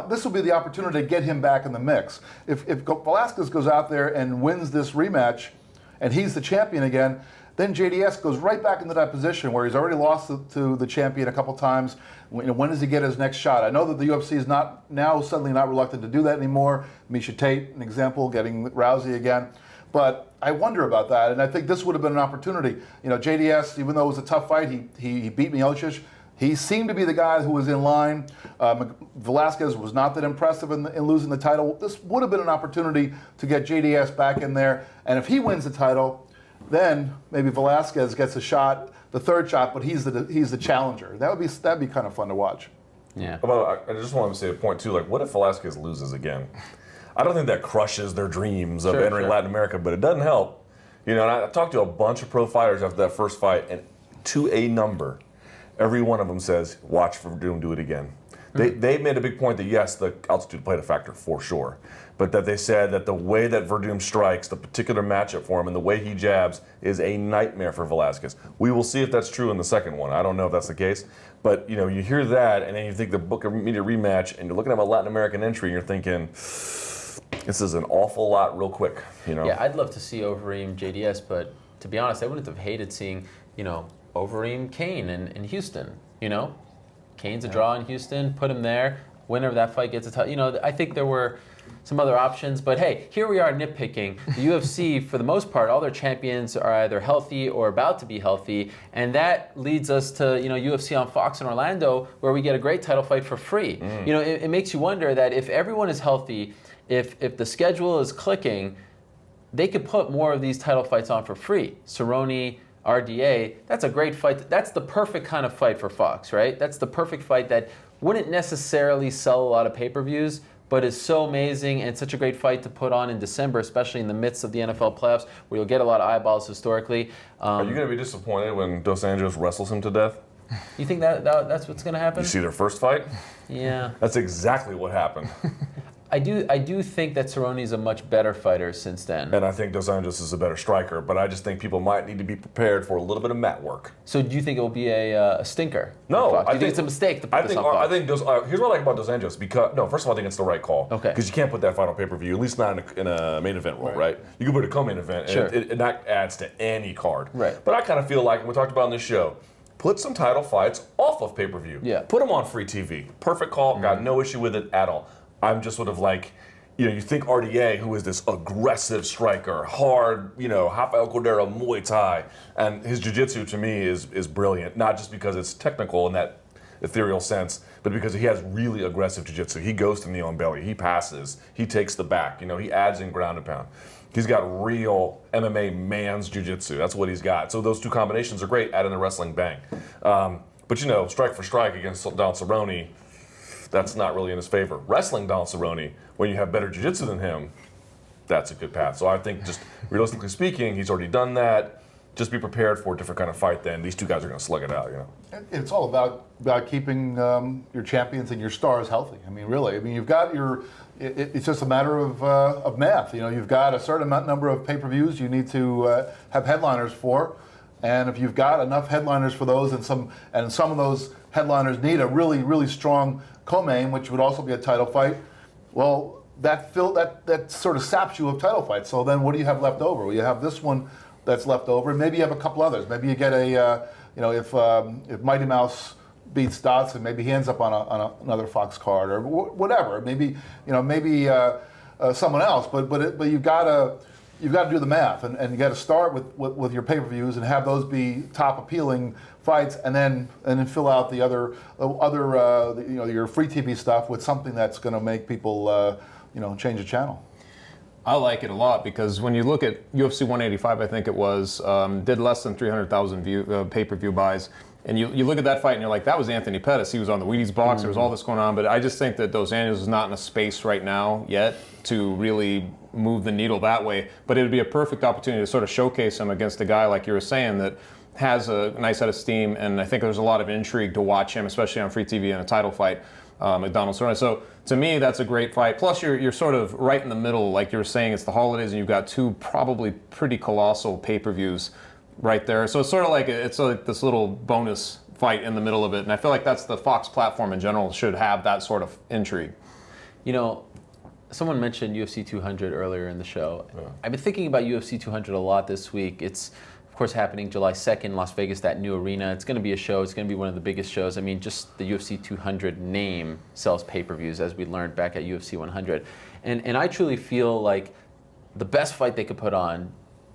This will be the opportunity to get him back in the mix. If Velasquez goes out there and wins this rematch, and he's the champion again, then JDS goes right back into that position where he's already lost to the champion a couple times. When does he get his next shot? I know that the UFC is suddenly not reluctant to do that anymore. Miesha Tate, an example, getting Rousey again. But I wonder about that, and I think this would have been an opportunity. JDS, even though it was a tough fight, he beat Miocic. He seemed to be the guy who was in line. Velasquez was not that impressive in losing the title. This would have been an opportunity to get JDS back in there, and if he wins the title, then maybe Velasquez gets a shot, the third shot, but he's the challenger. That'd be kind of fun to watch. Yeah. Although I just want to say a point too. What if Velasquez loses again? I don't think that crushes their dreams of entering Latin America, but it doesn't help. And I talked to a bunch of pro fighters after that first fight, and to a number, every one of them says, watch for Verdum do it again. They made a big point that, yes, the altitude played a factor for sure, but that they said that the way that Verdum strikes, the particular matchup for him, and the way he jabs is a nightmare for Velasquez. We will see if that's true in the second one. I don't know if that's the case, but you hear that, and then you think the book of immediate rematch, and you're looking at a Latin American entry, and you're thinking, this is an awful lot real quick, Yeah, I'd love to see Overeem JDS, but to be honest, I wouldn't have hated seeing Overeem Kane in Houston. Kane's a draw in Houston. Put him there. Winner of that fight gets a title. I think there were some other options, but hey, here we are nitpicking. The UFC, for the most part, all their champions are either healthy or about to be healthy, and that leads us to UFC on Fox in Orlando, where we get a great title fight for free. It makes you wonder that if everyone is healthy, if the schedule is clicking, they could put more of these title fights on for free. Cerrone, RDA, that's a great fight. That's the perfect kind of fight for Fox, right? That's the perfect fight that wouldn't necessarily sell a lot of pay-per-views, but is so amazing and such a great fight to put on in December, especially in the midst of the NFL playoffs, where you'll get a lot of eyeballs historically. Are you going to be disappointed when Dos Anjos wrestles him to death? You think that's what's going to happen? You see their first fight? Yeah. That's exactly what happened. I do think that Cerrone's a much better fighter since then. And I think Dos Anjos is a better striker, but I just think people might need to be prepared for a little bit of mat work. So do you think it will be a stinker? No, I think it's a mistake to put this on Fox. Here's what I like about Dos Anjos, because first of all, I think it's the right call. Okay. Because you can't put that fight on pay-per-view, at least not in a main event role, right? You can put a co-main event, Sure. and that adds to any card. Right. But I kind of feel like, and we talked about on this show, put some title fights off of pay-per-view. Yeah. Put them on free TV. Perfect call. Got no issue with it at all. I'm just sort of like, you think RDA, who is this aggressive striker, hard, Rafael Cordero, Muay Thai, and his jiu-jitsu to me is brilliant, not just because it's technical in that ethereal sense, but because he has really aggressive jiu-jitsu. He goes to knee on belly, he passes, he takes the back, he adds in ground and pound. He's got real MMA man's jiu-jitsu. That's what he's got. So those two combinations are great. Add in the wrestling, bang. But strike for strike against Don Cerrone, that's not really in his favor. Wrestling Don Cerrone, when you have better jiu-jitsu than him, that's a good path. So I think, just realistically speaking, he's already done that. Just be prepared for a different kind of fight then. These two guys are going to slug it out, It's all about keeping your champions and your stars healthy. Really. You've got it's just a matter of math. You've got a certain number of pay-per-views you need to have headliners for. And if you've got enough headliners for those, and some of those headliners need a really, really strong co-main, which would also be a title fight, well, that sort of saps you of title fights. So then what do you have left over? Well, you have this one that's left over, and maybe you have a couple others. Maybe you get if Mighty Mouse beats Dotson, maybe he ends up on another Fox card or whatever. Maybe someone else. But you've got to do the math, and you got to start with your pay-per-views and have those be top appealing fights, and then fill out the other your free TV stuff with something that's going to make people change the channel. I like it a lot because when you look at UFC 185, I think it was, did less than 300,000 pay-per-view buys. And you look at that fight and you're like, that was Anthony Pettis. He was on the Wheaties box. There was all this going on. But I just think that Dos Anjos is not in a space right now yet to really move the needle that way. But it would be a perfect opportunity to sort of showcase him against a guy, like you were saying, that has a nice head of steam. And I think there's a lot of intrigue to watch him, especially on free TV in a title fight. McDonald's. So to me, that's a great fight. Plus, you're sort of right in the middle, like you were saying. It's the holidays, and you've got two probably pretty colossal pay-per-views right there. So it's sort of like this little bonus fight in the middle of it. And I feel like that's the Fox platform in general should have that sort of intrigue. Someone mentioned UFC 200 earlier in the show. Yeah. I've been thinking about UFC 200 a lot this week. It's of course happening July 2nd, Las Vegas, that new arena. It's going to be a show. It's going to be one of the biggest shows. Just the UFC 200 name sells pay-per-views, as we learned back at UFC 100. And I truly feel like the best fight they could put on,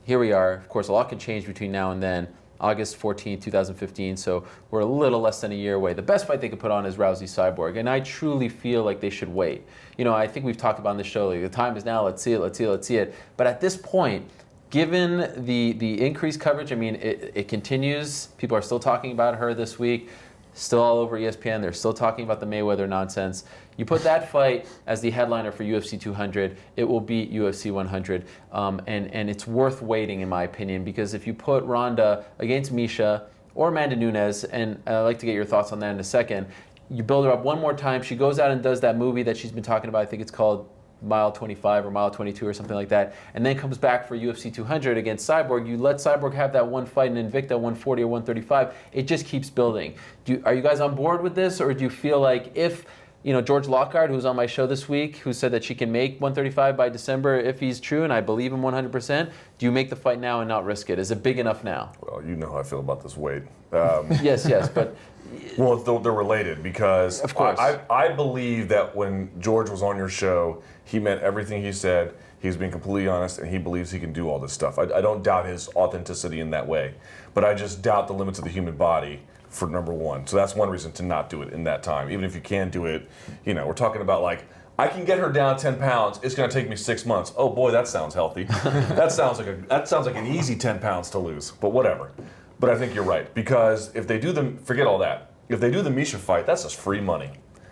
here we are. Of course, a lot can change between now and then. August 14, 2015, so we're a little less than a year away. The best fight they could put on is Rousey Cyborg, and I truly feel like they should wait. I think we've talked about on this show, the time is now, let's see it. But at this point, given the increased coverage, it continues. People are still talking about her this week, still all over ESPN. They're still talking about the Mayweather nonsense. You put that fight as the headliner for UFC 200, it will beat UFC 100. And it's worth waiting, in my opinion, because if you put Ronda against Misha or Amanda Nunes, and I'd like to get your thoughts on that in a second, you build her up one more time. She goes out and does that movie that she's been talking about. I think it's called Mile 25 or Mile 22 or something like that, and then comes back for UFC 200 against Cyborg. You let Cyborg have that one fight in Invicta 140 or 135. It just keeps building. Are you guys on board with this, or do you feel like if George Lockhart, who's on my show this week, who said that she can make 135 by December if he's true, and I believe him 100%. Do you make the fight now and not risk it? Is it big enough now? Well, you know how I feel about this weight. Yes, but... Well, they're related because of course. I believe that when George was on your show, he meant everything he said. He's being completely honest, and he believes he can do all this stuff. I don't doubt his authenticity in that way, but I just doubt the limits of the human body for number one. So that's one reason to not do it in that time. Even if you can do it, we're talking about like, I can get her down 10 pounds. It's going to take me 6 months. Oh boy, that sounds healthy. that sounds like an easy 10 pounds to lose. But whatever. But I think you're right, because if they do forget all that. If they do the Misha fight, that's just free money.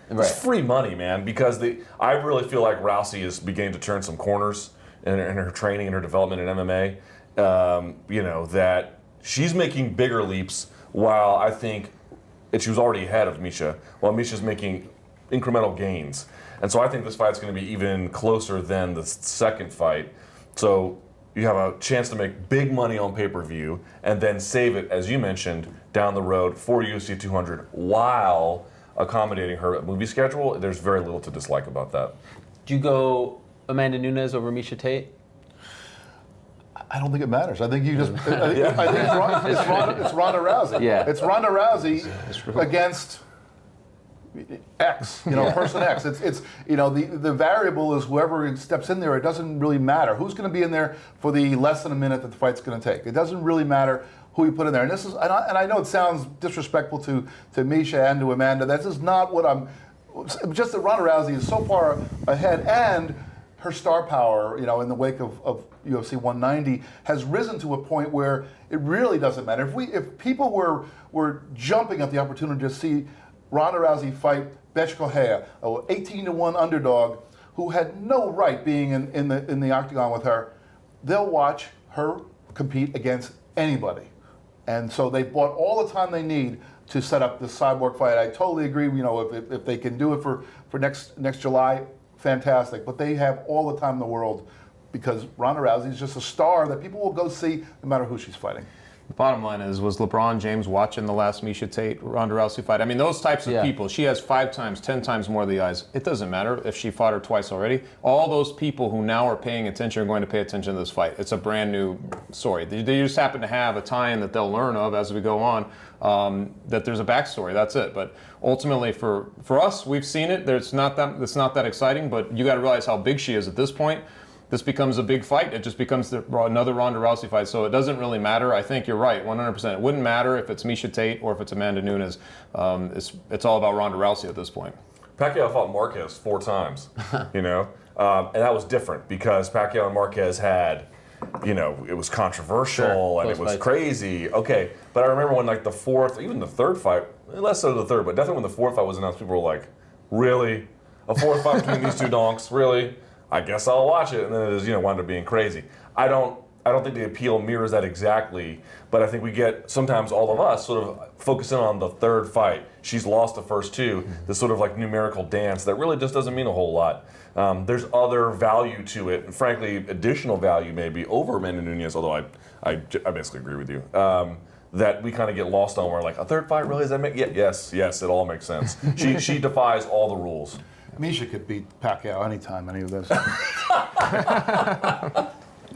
Right. It's free money, man. Because I really feel like Rousey is beginning to turn some corners in her training and her development in MMA. That she's making bigger leaps. While I think she was already ahead of Misha, while Misha's making incremental gains. And so I think this fight's going to be even closer than the second fight. So you have a chance to make big money on pay-per-view and then save it, as you mentioned, down the road for UFC 200 while accommodating her movie schedule. There's very little to dislike about that. Do you go Amanda Nunes over Misha Tate? I don't think it matters. I think you just. I think it's Ronda Rousey. Yeah. It's Ronda Rousey against X. Person X. It's the variable is whoever steps in there. It doesn't really matter who's going to be in there for the less than a minute that the fight's going to take. It doesn't really matter who you put in there. And I know it sounds disrespectful to Misha and to Amanda. This is not what I'm. Just that Ronda Rousey is so far ahead, and her star power, in the wake of UFC 190, has risen to a point where it really doesn't matter. If people were jumping at the opportunity to see Ronda Rousey fight Bethe Correia, a 18-1 underdog who had no right being in the octagon with her, they'll watch her compete against anybody. And so they bought all the time they need to set up this cyborg fight. I totally agree. If they can do it for next July, fantastic. But they have all the time in the world because Ronda Rousey is just a star that people will go see no matter who she's fighting. The bottom line is, was LeBron James watching the last Misha Tate Ronda Rousey fight? I mean, those types of people, she has 5 times, 10 times more of the eyes. It doesn't matter if she fought her twice already. All those people who now are paying attention are going to pay attention to this fight. It's a brand new story. They just happen to have a tie-in that they'll learn of as we go on, that there's a backstory. That's it. But ultimately, for us, we've seen it. It's not that exciting, but you got to realize how big she is at this point. This becomes a big fight. It just becomes another Ronda Rousey fight. So it doesn't really matter. I think you're right, 100%. It wouldn't matter if it's Misha Tate or if it's Amanda Nunes. It's all about Ronda Rousey at this point. Pacquiao fought Marquez 4 times, and that was different because Pacquiao and Marquez had, it was controversial and it was crazy. Okay, but I remember when the fourth, even the third fight, less so the third, but definitely when the fourth fight was announced, people were like, really? A fourth fight between these two donks? Really? I guess I'll watch it, and then it just, wound up being crazy. I don't think the appeal mirrors that exactly, but I think we get sometimes all of us sort of focusing on the third fight. She's lost the first 2. This sort of numerical dance that really just doesn't mean a whole lot. There's other value to it, and frankly, additional value maybe over Amanda Nunes. Although I basically agree with you. That we kind of get lost on. We're like, a third fight, really? Does that make? Yeah, yes, it all makes sense. She defies all the rules. Misha could beat Pacquiao anytime, any of those.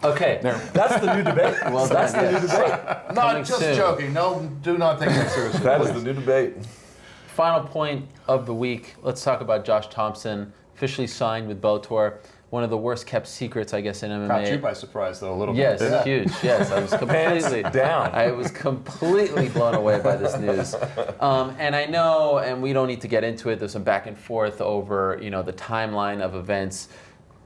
Okay. That's the new debate. Well, that's the new debate. Not just joking. No, do not take that seriously. That is the new debate. Final point of the week. Let's talk about Josh Thompson, officially signed with Bellator. One of the worst kept secrets, I guess, in MMA. Caught you by surprise, though, a little yes, bit. Yes, huge. Yes, I was completely down. I was completely blown away by this news. And I know, and we don't need to get into it. There's some back and forth over, the timeline of events.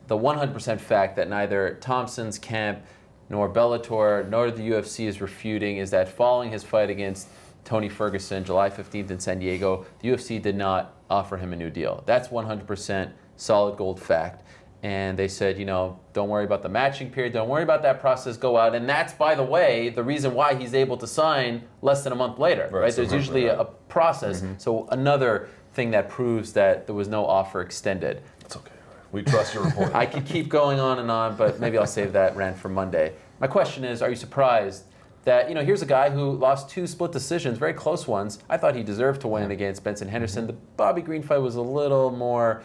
The 100% fact that neither Thompson's camp, nor Bellator, nor the UFC is refuting is that following his fight against Tony Ferguson, July 15th in San Diego, the UFC did not offer him a new deal. That's 100% solid gold fact. And they said, don't worry about the matching period. Don't worry about that process. Go out. And that's, by the way, the reason why he's able to sign less than a month later. Right? There's usually a process. Mm-hmm. So another thing that proves that there was no offer extended. It's okay. We trust your report. I could keep going on and on, but maybe I'll save that rant for Monday. My question is, are you surprised that, here's a guy who lost 2 split decisions, very close ones. I thought he deserved to win against Benson Henderson. The Bobby Green fight was a little more,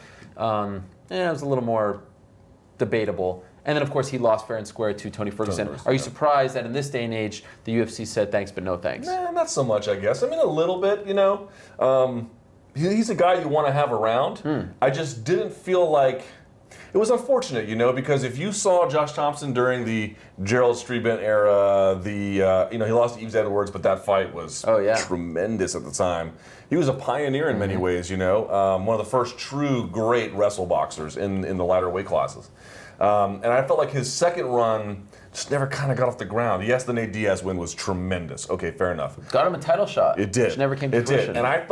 debatable. And then, of course, he lost fair and square to Tony Ferguson. Are you surprised that in this day and age, the UFC said thanks but no thanks? Nah, not so much, I guess. I mean, a little bit, He's a guy you want to have around. I just didn't feel like... It was unfortunate, because if you saw Josh Thompson during the Gerald Streetbent era, he lost to Yves Edwards, but that fight was tremendous at the time. He was a pioneer in many ways, one of the first true great wrestle boxers in the lighter weight classes. And I felt like his second run just never kind of got off the ground. Yes, the Nate Diaz win was tremendous. Okay, fair enough. Got him a title shot. It did. Which never came to fruition. And I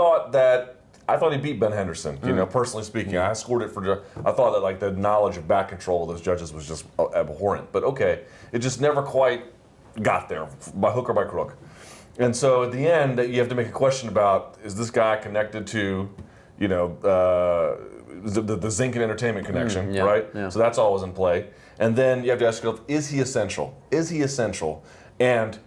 thought he beat Ben Henderson. Personally speaking, I scored it for. I thought that the knowledge of back control of those judges was just abhorrent. But okay, it just never quite got there by hook or by crook. And so at the end, you have to make a question about: is this guy connected to, the Zinc and Entertainment connection, right? Yeah. So that's always in play. And then you have to ask yourself: is he essential? Is he essential? And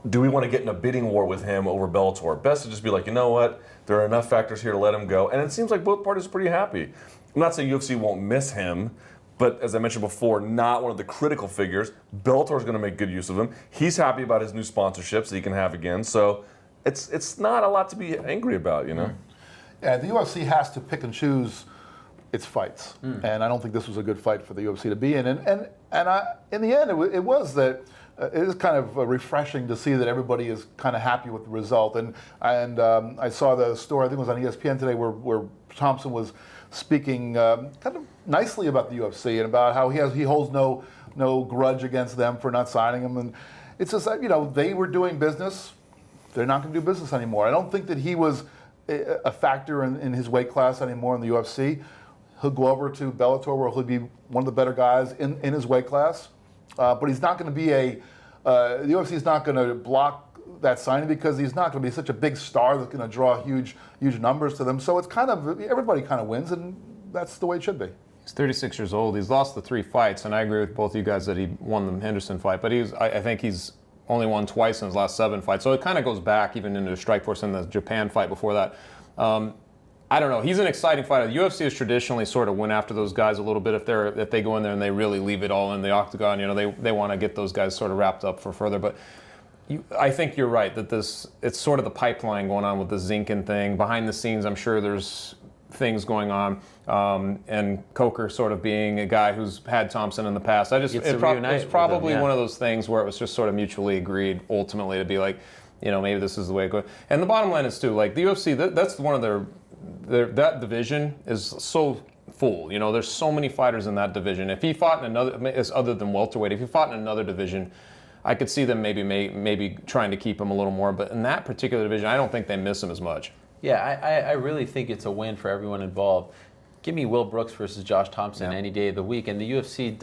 do we want to get in a bidding war with him over Bellator? Best to just be like, you know what? There are enough factors here to let him go. And it seems like both parties are pretty happy. I'm not saying UFC won't miss him, but as I mentioned before, not one of the critical figures. Bellator is going to make good use of him. He's happy about his new sponsorships that he can have again. So it's not a lot to be angry about, Yeah, the UFC has to pick and choose its fights. And I don't think this was a good fight for the UFC to be in. And in the end, it was that... it is kind of refreshing to see that everybody is kind of happy with the result. And I saw the story, I think it was on ESPN today, where Thompson was speaking kind of nicely about the UFC and about how he holds no grudge against them for not signing him. And it's just that, they were doing business. They're not going to do business anymore. I don't think that he was a factor in his weight class anymore in the UFC. He'll go over to Bellator where he'll be one of the better guys in his weight class. But he's not going to be the UFC is not going to block that signing because he's not going to be such a big star that's going to draw huge numbers to them. So it's kind of, everybody kind of wins, and that's the way it should be. He's 36 years old. He's lost the 3 fights, and I agree with both you guys that he won the Henderson fight. But I think he's only won twice in his last 7 fights. So it kind of goes back even into Strikeforce and the Japan fight before that. I don't know. He's an exciting fighter. The UFC has traditionally sort of went after those guys a little bit if they go in there and they really leave it all in the octagon. They want to get those guys sort of wrapped up for further. But I think you're right that it's sort of the pipeline going on with the Zinkin thing. Behind the scenes, I'm sure there's things going on. And Coker sort of being a guy who's had Thompson in the past. It's probably one of those things where it was just sort of mutually agreed ultimately to be like, maybe this is the way it goes. And the bottom line is too, like the UFC, that's one of that division is so full. There's so many fighters in that division. If he fought in another, other than welterweight, if he fought in another division, I could see them maybe trying to keep him a little more. But in that particular division, I don't think they miss him as much. Yeah, I really think it's a win for everyone involved. Give me Will Brooks versus Josh Thompson any day of the week, and the UFC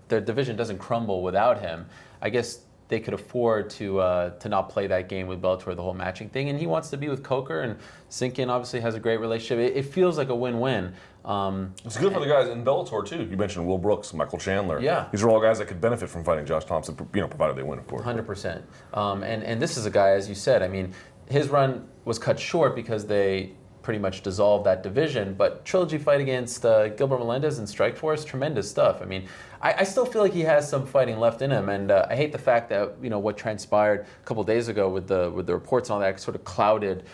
their division doesn't crumble without him. I guess they could afford to not play that game with Bellator, the whole matching thing. And he wants to be with Coker, and Zinkin obviously has a great relationship. It feels like a win-win. It's good for the guys in Bellator, too. You mentioned Will Brooks, Michael Chandler. Yeah. These are all guys that could benefit from fighting Josh Thompson, provided they win, of course. 100%. And this is a guy, as you said, I mean, his run was cut short because they pretty much dissolved that division, but trilogy fight against Gilbert Melendez and Strikeforce, tremendous stuff. I mean, I still feel like he has some fighting left in him, and I hate the fact that what transpired a couple days ago with the reports and all that sort of clouded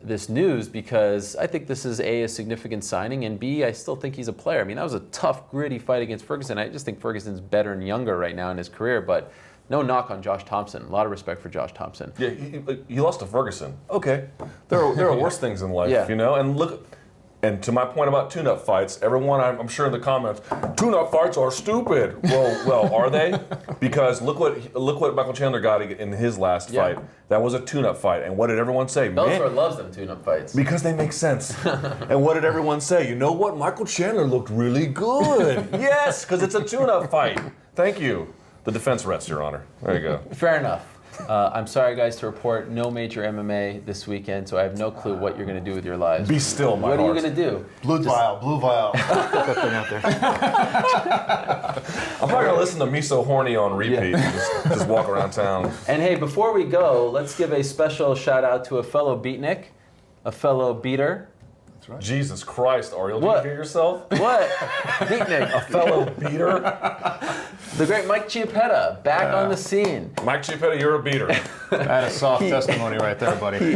this news, because I think this is a significant signing, and B, I still think he's a player. I mean, that was a tough, gritty fight against Ferguson. I just think Ferguson's better and younger right now in his career, but no knock on Josh Thompson. A lot of respect for Josh Thompson. Yeah, he lost to Ferguson. Okay, there are worse things in life, And look, and to my point about tune-up fights, everyone, I'm sure in the comments, tune-up fights are stupid. Well, are they? Because look what Michael Chandler got in his last fight. That was a tune-up fight, and what did everyone say? Bellator loves them tune-up fights because they make sense. And what did everyone say? You know what? Michael Chandler looked really good. Yes, because it's a tune-up fight. Thank you. The defense rests, Your Honor. There you go. Fair enough. I'm sorry, guys, to report no major MMA this weekend, so I have no clue what you're going to do with your lives. Be still, my What heart. are you going to do? Blue vial. Put that thing out there. I'm probably going to listen to Me So Horny on repeat. Just walk around town. And hey, before we go, let's give a special shout out to a fellow beatnik, a fellow beater. That's right. Jesus Christ, Ariel, did What? you hear yourself? What? Beatnik. A fellow beater? The great Mike Chiappetta, back on the scene. Mike Chiappetta, you're a beater. That's a soft testimony right there, buddy.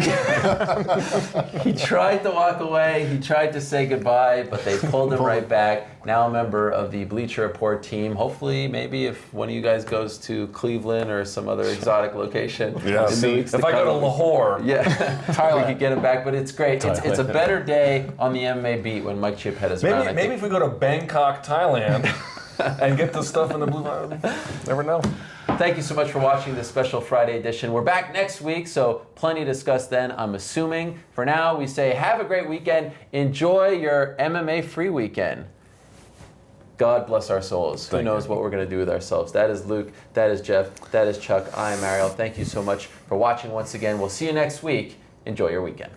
He tried to walk away, he tried to say goodbye, but they pulled him right back. Now a member of the Bleacher Report team. Hopefully, maybe if one of you guys goes to Cleveland or some other exotic location. Yeah, in the weeks if I go to come, Lahore. yeah, we could get him back. But it's great. It's a better day on the MMA beat when Mike Chiappetta's around. Maybe if we go to Bangkok, Thailand, and get the stuff in the blue vial. Never know. Thank you so much for watching this special Friday edition. We're back next week, so plenty to discuss then, I'm assuming. For now, we say have a great weekend. Enjoy your MMA free weekend. God bless our souls. Who knows what we're going to do with ourselves. That is Luke. That is Jeff. That is Chuck. I am Ariel. Thank you so much for watching once again. We'll see you next week. Enjoy your weekend.